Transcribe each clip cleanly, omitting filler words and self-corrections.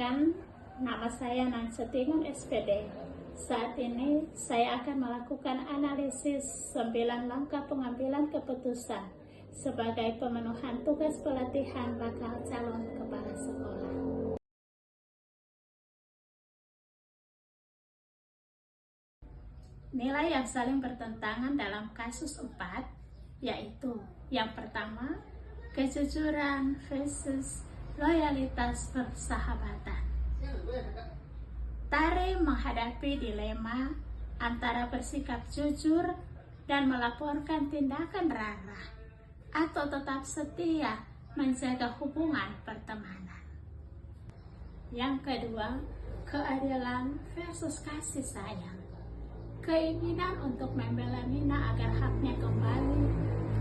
Perkenalkan, nama saya Nancetingun SPD. Saat ini saya akan melakukan analisis 9 langkah pengambilan keputusan sebagai pemenuhan tugas pelatihan bakal calon kepala sekolah. Nilai yang saling bertentangan dalam kasus 4 yaitu yang pertama, kejujuran versus loyalitas persahabatan. Tari menghadapi dilema antara bersikap jujur dan melaporkan tindakan Rara atau tetap setia menjaga hubungan pertemanan. Yang kedua, keadilan versus kasih sayang. Keinginan untuk membela Nina agar haknya kembali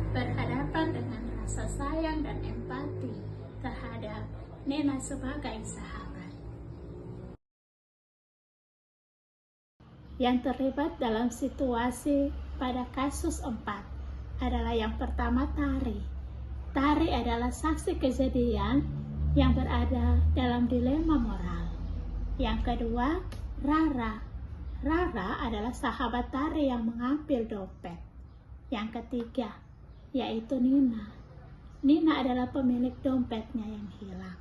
berhadapan dengan rasa sayang dan empati terhadap Nina sebagai sahabat. Yang terlibat dalam situasi pada kasus 4 adalah yang pertama Tari. Tari adalah saksi kejadian yang berada dalam dilema moral. Yang kedua, Rara. Rara adalah sahabat Tari yang mengambil dompet. Yang ketiga, yaitu Nina. Nina adalah pemilik dompetnya yang hilang.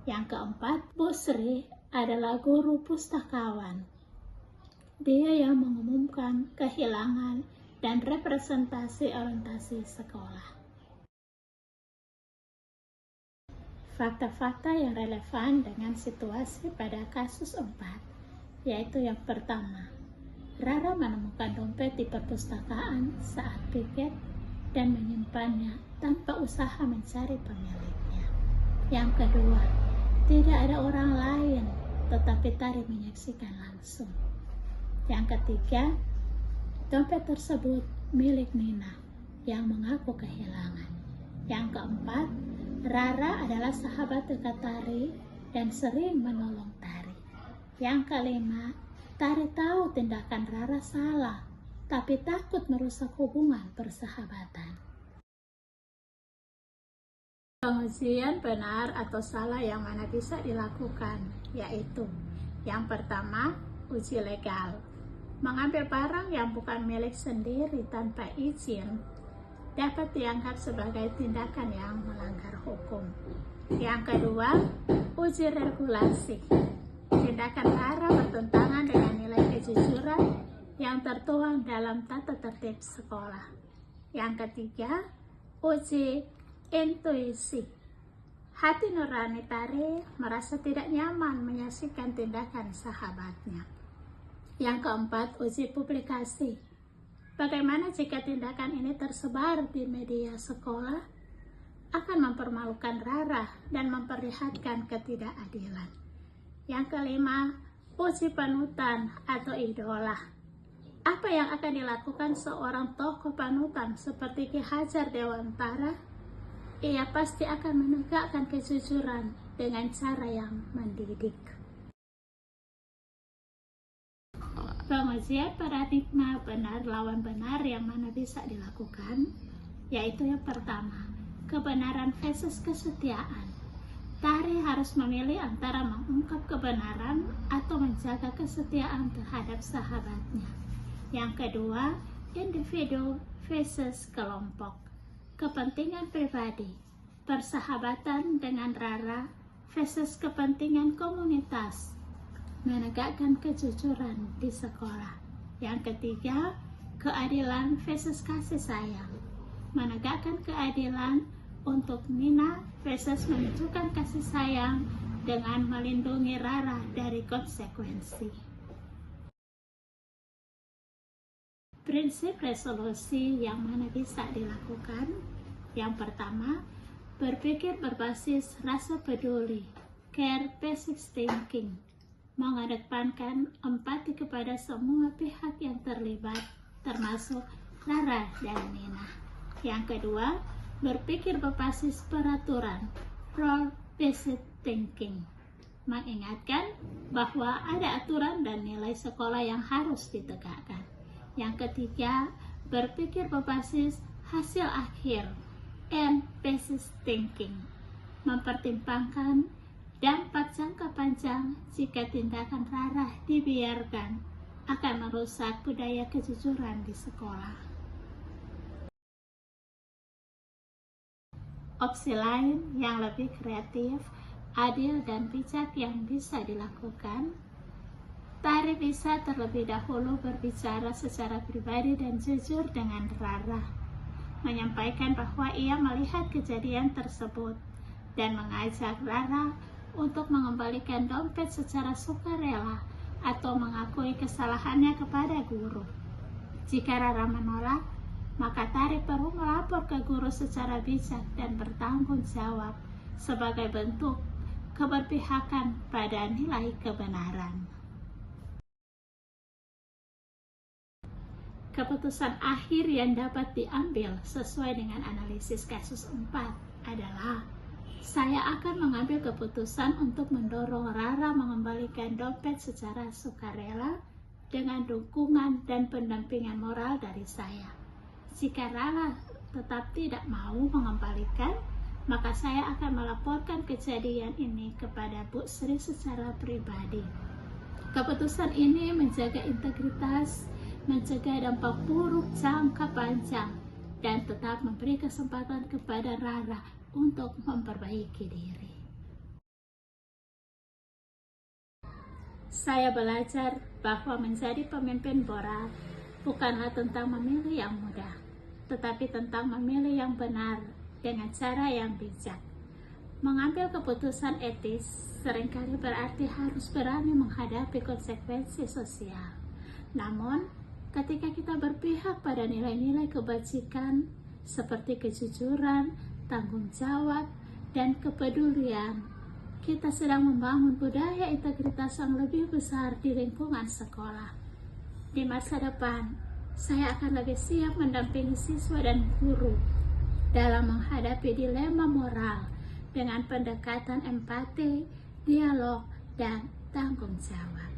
Yang keempat, Bu Sri adalah guru pustakawan. Dia yang mengumumkan kehilangan dan representasi orientasi sekolah. Fakta-fakta yang relevan dengan situasi pada kasus 4, yaitu yang pertama, Rara menemukan dompet di perpustakaan saat piket dan menyimpannya tanpa usaha mencari pemiliknya. Yang kedua, tidak ada orang lain, tetapi Tari menyaksikan langsung. Yang ketiga, dompet tersebut milik Nina yang mengaku kehilangan. Yang keempat, Rara adalah sahabat dekat Tari dan sering menolong Tari. Yang kelima, Tari tahu tindakan Rara salah, tapi takut merusak hubungan persahabatan. Pengujian benar atau salah yang mana bisa dilakukan, yaitu yang pertama, uji legal. Mengambil barang yang bukan milik sendiri tanpa izin dapat dianggap sebagai tindakan yang melanggar hukum. Yang kedua, uji regulasi. Tindakan Rara bertentangan dengan nilai kejujuran yang tertuang dalam tata tertib sekolah. Yang ketiga, uji intuisi. Hati nurani Tari merasa tidak nyaman menyaksikan tindakan sahabatnya. Yang keempat, uji publikasi. Bagaimana jika tindakan ini tersebar di media sekolah? Akan mempermalukan Rara dan memperlihatkan ketidakadilan. Yang kelima, uji panutan atau idola. Apa yang akan dilakukan seorang tokoh panutan seperti Ki Hajar Dewantara? Ia pasti akan menegakkan kejujuran dengan cara yang mendidik. Pengujian paradigma benar lawan benar yang mana bisa dilakukan, yaitu yang pertama, kebenaran versus kesetiaan. Tari harus memilih antara mengungkap kebenaran atau menjaga kesetiaan terhadap sahabatnya. Yang kedua, individu versus kelompok. Kepentingan pribadi, persahabatan dengan Rara versus kepentingan komunitas, menegakkan kejujuran di sekolah. Yang ketiga, keadilan versus kasih sayang, menegakkan keadilan untuk Nina versus menunjukkan kasih sayang dengan melindungi Rara dari konsekuensi. Prinsip resolusi yang mana bisa dilakukan, yang pertama, berpikir berbasis rasa peduli, care basic thinking, mengedepankan empati kepada semua pihak yang terlibat, termasuk Rara dan Nina. Yang kedua, berpikir berbasis peraturan, role based thinking, mengingatkan bahwa ada aturan dan nilai sekolah yang harus ditegakkan. Yang ketiga, berpikir berbasis hasil akhir, end-based thinking, mempertimbangkan dampak jangka panjang sayang jika tindakan Rara dibiarkan akan merusak budaya kejujuran di sekolah. Opsi lain yang lebih kreatif, adil, dan bijak yang bisa dilakukan, Tari bisa terlebih dahulu berbicara secara pribadi dan jujur dengan Rara, menyampaikan bahwa ia melihat kejadian tersebut dan mengajak Rara untuk mengembalikan dompet secara sukarela atau mengakui kesalahannya kepada guru. Jika Rara menolak, maka Tari perlu melapor ke guru secara bijak dan bertanggung jawab sebagai bentuk keberpihakan pada nilai kebenaran. Keputusan akhir yang dapat diambil sesuai dengan analisis kasus 4 adalah saya akan mengambil keputusan untuk mendorong Rara mengembalikan dompet secara sukarela dengan dukungan dan pendampingan moral dari saya. Jika Rara tetap tidak mau mengembalikan, maka saya akan melaporkan kejadian ini kepada Bu Sri secara pribadi. Keputusan ini menjaga integritas, mencegah dampak buruk jangka panjang, dan tetap memberi kesempatan kepada Rara untuk memperbaiki diri. Saya belajar bahwa menjadi pemimpin moral bukanlah tentang memilih yang mudah, tetapi tentang memilih yang benar dengan cara yang bijak. Mengambil keputusan etis seringkali berarti harus berani menghadapi konsekuensi sosial. Namun, ketika kita berpihak pada nilai-nilai kebajikan seperti kejujuran, tanggung jawab, dan kepedulian, kita sedang membangun budaya integritas yang lebih besar di lingkungan sekolah. Di masa depan, saya akan lebih siap mendampingi siswa dan guru dalam menghadapi dilema moral dengan pendekatan empati, dialog, dan tanggung jawab.